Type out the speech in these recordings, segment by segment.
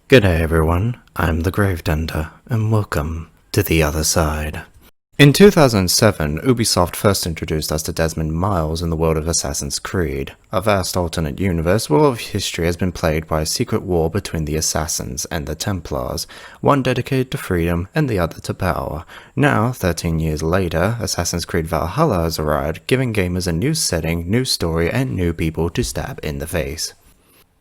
G'day everyone, I'm the Gravetender, and welcome to the other side. In 2007, Ubisoft first introduced us to Desmond Miles in the world of Assassin's Creed, a vast alternate universe where all of history has been plagued by a secret war between the Assassins and the Templars, one dedicated to freedom and the other to power. Now, 13 years later, Assassin's Creed Valhalla has arrived, giving gamers a new setting, new story, and new people to stab in the face.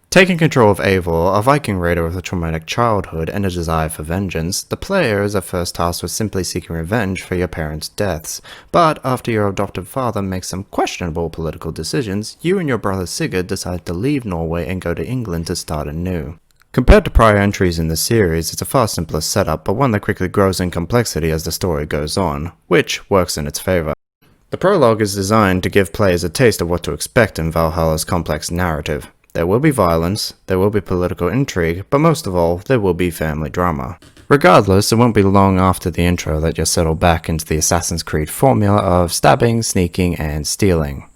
Taking control of Eivor, a Viking raider with a traumatic childhood and a desire for vengeance, the player is at first tasked with simply seeking revenge for your parents' deaths. But after your adoptive father makes some questionable political decisions, you and your brother Sigurd decide to leave Norway and go to England to start anew. Compared to prior entries in the series, it's a far simpler setup, but one that quickly grows in complexity as the story goes on, which works in its favour. The prologue is designed to give players a taste of what to expect in Valhalla's complex narrative. There will be violence, there will be political intrigue, but most of all, there will be family drama. Regardless, it won't be long after the intro that you'll settle back into the Assassin's Creed formula of stabbing, sneaking, and stealing.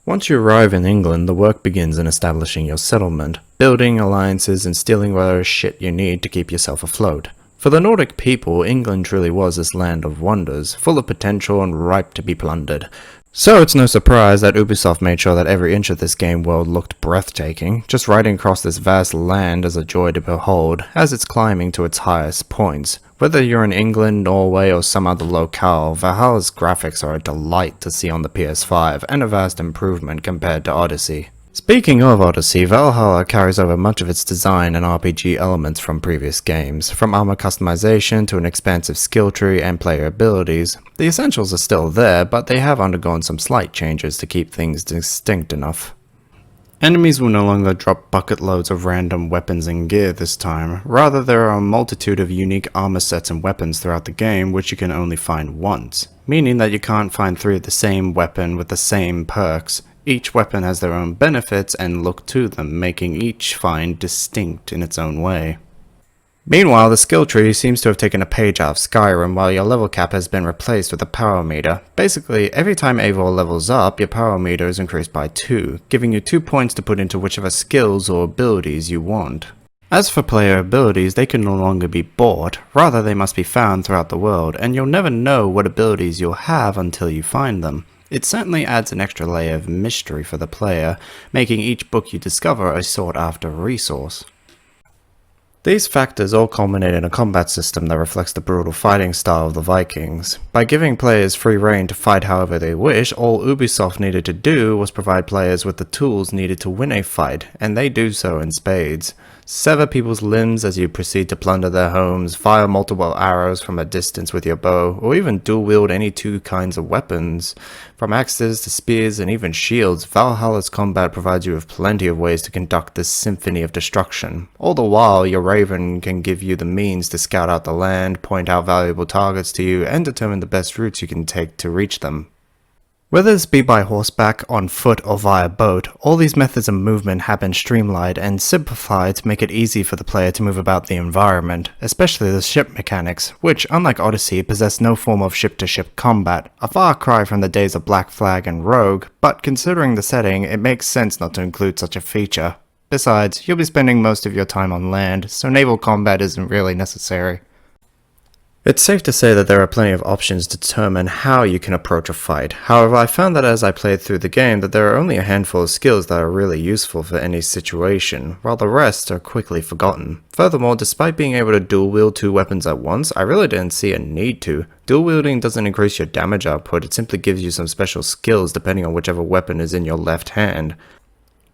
Once you arrive in England, the work begins in establishing your settlement, building alliances and stealing whatever shit you need to keep yourself afloat. For the Nordic people, England truly was this land of wonders, full of potential and ripe to be plundered. So it's no surprise that Ubisoft made sure that every inch of this game world looked breathtaking. Just riding across this vast land is a joy to behold, as it's climbing to its highest points. Whether you're in England, Norway, or some other locale, Valhalla's graphics are a delight to see on the PS5, and a vast improvement compared to Odyssey. Speaking of Odyssey, Valhalla carries over much of its design and RPG elements from previous games, from armor customization to an expansive skill tree and player abilities. The essentials are still there, but they have undergone some slight changes to keep things distinct enough. Enemies will no longer drop bucket loads of random weapons and gear this time. Rather, there are a multitude of unique armor sets and weapons throughout the game which you can only find once, meaning that you can't find three of the same weapon with the same perks. Each weapon has their own benefits and look to them, making each find distinct in its own way. Meanwhile, the skill tree seems to have taken a page out of Skyrim, while your level cap has been replaced with a power meter. Basically, every time Eivor levels up, your power meter is increased by 2, giving you 2 points to put into whichever skills or abilities you want. As for player abilities, they can no longer be bought, rather they must be found throughout the world, and you'll never know what abilities you'll have until you find them. It certainly adds an extra layer of mystery for the player, making each book you discover a sought-after resource. These factors all culminate in a combat system that reflects the brutal fighting style of the Vikings. By giving players free rein to fight however they wish, all Ubisoft needed to do was provide players with the tools needed to win a fight, and they do so in spades. Sever people's limbs as you proceed to plunder their homes, fire multiple arrows from a distance with your bow, or even dual-wield any two kinds of weapons. From axes to spears and even shields, Valhalla's combat provides you with plenty of ways to conduct this symphony of destruction. All the while, your Raven can give you the means to scout out the land, point out valuable targets to you, and determine the best routes you can take to reach them. Whether this be by horseback, on foot, or via boat, all these methods of movement have been streamlined and simplified to make it easy for the player to move about the environment, especially the ship mechanics, which, unlike Odyssey, possess no form of ship-to-ship combat, a far cry from the days of Black Flag and Rogue, but considering the setting, it makes sense not to include such a feature. Besides, you'll be spending most of your time on land, so naval combat isn't really necessary. It's safe to say that there are plenty of options to determine how you can approach a fight. However, I found that as I played through the game that there are only a handful of skills that are really useful for any situation, while the rest are quickly forgotten. Furthermore, despite being able to dual-wield 2 weapons at once, I really didn't see a need to. Dual-wielding doesn't increase your damage output, it simply gives you some special skills depending on whichever weapon is in your left hand,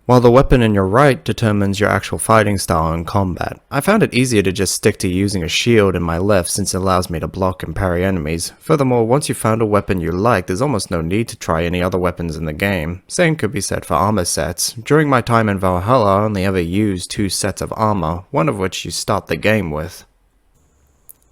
while the weapon in your right determines your actual fighting style in combat. I found it easier to just stick to using a shield in my left since it allows me to block and parry enemies. Furthermore, once you found a weapon you like, there's almost no need to try any other weapons in the game. Same could be said for armor sets. During my time in Valhalla, I only ever used 2 sets of armor, one of which you start the game with.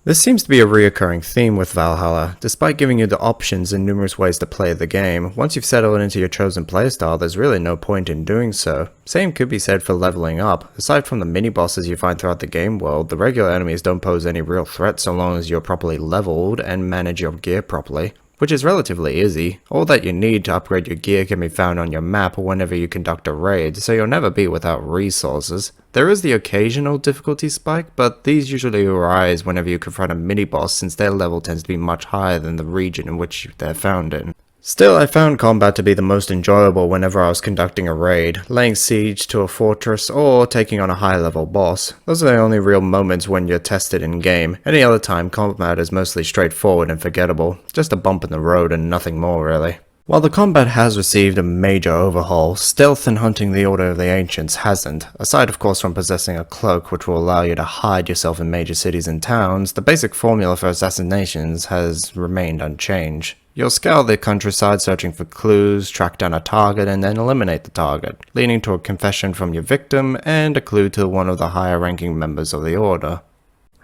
This seems to be a reoccurring theme with Valhalla. Despite giving you the options and numerous ways to play the game, once you've settled into your chosen playstyle, there's really no point in doing so. Same could be said for leveling up. Aside from the mini-bosses you find throughout the game world, the regular enemies don't pose any real threat so long as you're properly leveled and manage your gear properly. which is relatively easy. All that you need to upgrade your gear can be found on your map whenever you conduct a raid, so you'll never be without resources. There is the occasional difficulty spike, but these usually arise whenever you confront a mini-boss since their level tends to be much higher than the region in which they're found in. Still, I found combat to be the most enjoyable whenever I was conducting a raid, laying siege to a fortress, or taking on a high-level boss. Those are the only real moments when you're tested in-game. Any other time, combat is mostly straightforward and forgettable, just a bump in the road and nothing more really. While the combat has received a major overhaul, stealth and hunting the Order of the Ancients hasn't. Aside of course from possessing a cloak which will allow you to hide yourself in major cities and towns, the basic formula for assassinations has remained unchanged. You'll scour the countryside searching for clues, track down a target, and then eliminate the target, leading to a confession from your victim and a clue to one of the higher ranking members of the Order.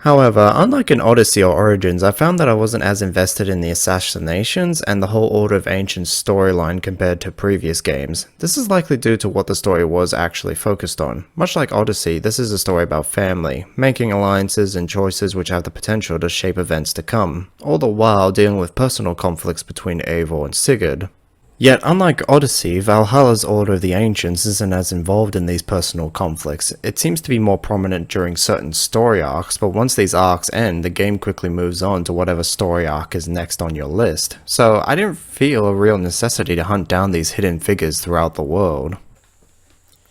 However, unlike in Odyssey or Origins, I found that I wasn't as invested in the assassinations and the whole Order of Ancients storyline compared to previous games. This is likely due to what the story was actually focused on. Much like Odyssey, this is a story about family, making alliances and choices which have the potential to shape events to come, all the while dealing with personal conflicts between Eivor and Sigurd. Yet, unlike Odyssey, Valhalla's Order of the Ancients isn't as involved in these personal conflicts. It seems to be more prominent during certain story arcs, but once these arcs end, the game quickly moves on to whatever story arc is next on your list. So I didn't feel a real necessity to hunt down these hidden figures throughout the world.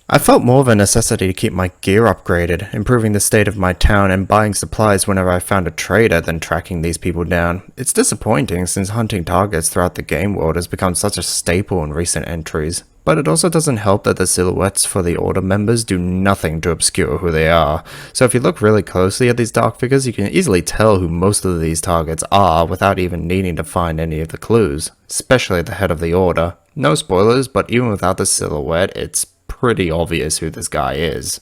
I felt more of a necessity to keep my gear upgraded, improving the state of my town and buying supplies whenever I found a trader than tracking these people down. It's disappointing since hunting targets throughout the game world has become such a staple in recent entries, but it also doesn't help that the silhouettes for the Order members do nothing to obscure who they are. So if you look really closely at these dark figures, you can easily tell who most of these targets are without even needing to find any of the clues, especially at the head of the Order. No spoilers, but even without the silhouette, it's pretty obvious who this guy is.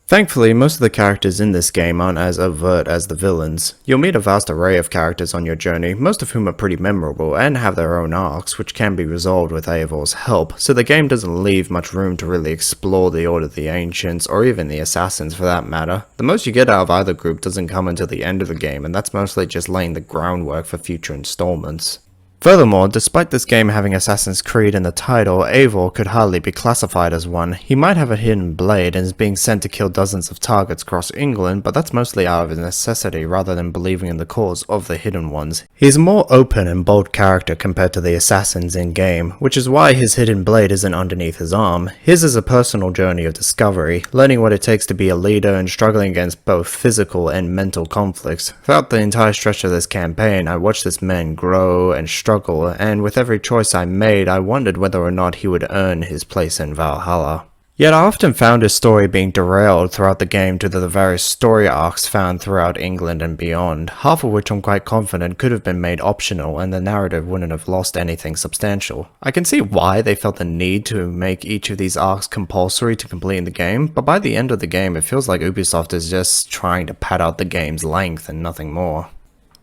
Thankfully, most of the characters in this game aren't as overt as the villains. You'll meet a vast array of characters on your journey, most of whom are pretty memorable and have their own arcs, which can be resolved with Eivor's help, so the game doesn't leave much room to really explore the Order of the Ancients, or even the Assassins for that matter. The most you get out of either group doesn't come until the end of the game, and that's mostly just laying the groundwork for future installments. Furthermore, despite this game having Assassin's Creed in the title, Eivor could hardly be classified as one. He might have a hidden blade and is being sent to kill dozens of targets across England, but that's mostly out of necessity rather than believing in the cause of the hidden ones. He's a more open and bold character compared to the assassins in-game, which is why his hidden blade isn't underneath his arm. His is a personal journey of discovery, learning what it takes to be a leader and struggling against both physical and mental conflicts. Throughout the entire stretch of this campaign, I watched this man grow and struggle, and with every choice I made, I wondered whether or not he would earn his place in Valhalla. Yet I often found his story being derailed throughout the game due to the various story arcs found throughout England and beyond, half of which I'm quite confident could have been made optional and the narrative wouldn't have lost anything substantial. I can see why they felt the need to make each of these arcs compulsory to complete in the game, but by the end of the game it feels like Ubisoft is just trying to pad out the game's length and nothing more.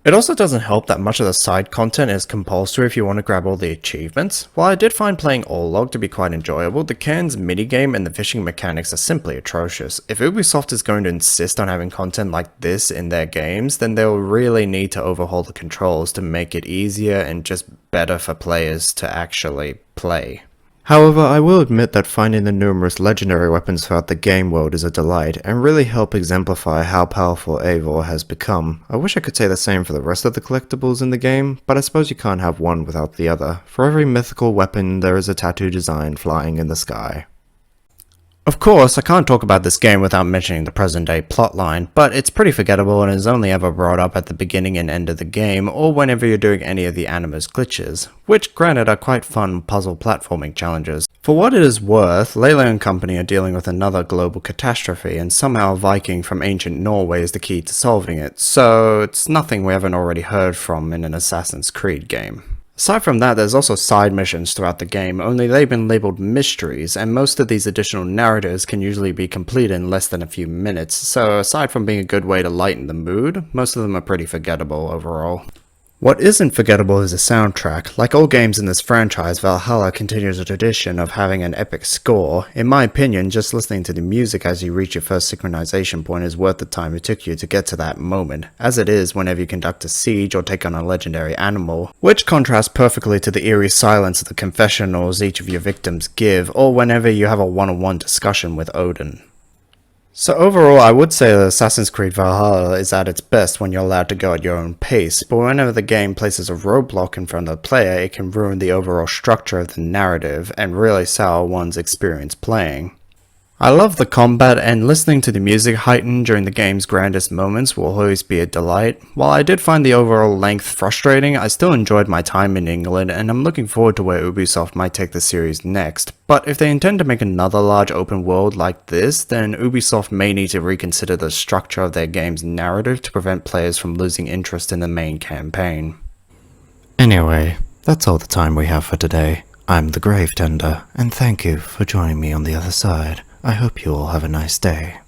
It also doesn't help that much of the side content is compulsory if you want to grab all the achievements. While I did find playing Prologue to be quite enjoyable, the Cairns minigame and the fishing mechanics are simply atrocious. If Ubisoft is going to insist on having content like this in their games, then they'll really need to overhaul the controls to make it easier and just better for players to actually play. However, I will admit that finding the numerous legendary weapons throughout the game world is a delight, and really help exemplify how powerful Eivor has become. I wish I could say the same for the rest of the collectibles in the game, but I suppose you can't have one without the other. For every mythical weapon, there is a tattoo design flying in the sky. Of course, I can't talk about this game without mentioning the present-day plotline, but it's pretty forgettable and is only ever brought up at the beginning and end of the game, or whenever you're doing any of the Animus glitches, which granted are quite fun puzzle platforming challenges. For what it is worth, Lele and company are dealing with another global catastrophe, and somehow a Viking from ancient Norway is the key to solving it, so it's nothing we haven't already heard from in an Assassin's Creed game. Aside from that, there's also side missions throughout the game, only they've been labeled mysteries, and most of these additional narratives can usually be completed in less than a few minutes, so aside from being a good way to lighten the mood, most of them are pretty forgettable overall. What isn't forgettable is the soundtrack. Like all games in this franchise, Valhalla continues a tradition of having an epic score. In my opinion, just listening to the music as you reach your first synchronization point is worth the time it took you to get to that moment, as it is whenever you conduct a siege or take on a legendary animal, which contrasts perfectly to the eerie silence of the confessionals each of your victims give, or whenever you have a one-on-one discussion with Odin. So overall, I would say that Assassin's Creed Valhalla is at its best when you're allowed to go at your own pace, but whenever the game places a roadblock in front of the player, it can ruin the overall structure of the narrative and really sour one's experience playing. I love the combat, and listening to the music heightened during the game's grandest moments will always be a delight. While I did find the overall length frustrating, I still enjoyed my time in England, and I'm looking forward to where Ubisoft might take the series next. But if they intend to make another large open world like this, then Ubisoft may need to reconsider the structure of their game's narrative to prevent players from losing interest in the main campaign. Anyway, that's all the time we have for today. I'm the Gravetender, and thank you for joining me on the other side. I hope you all have a nice day.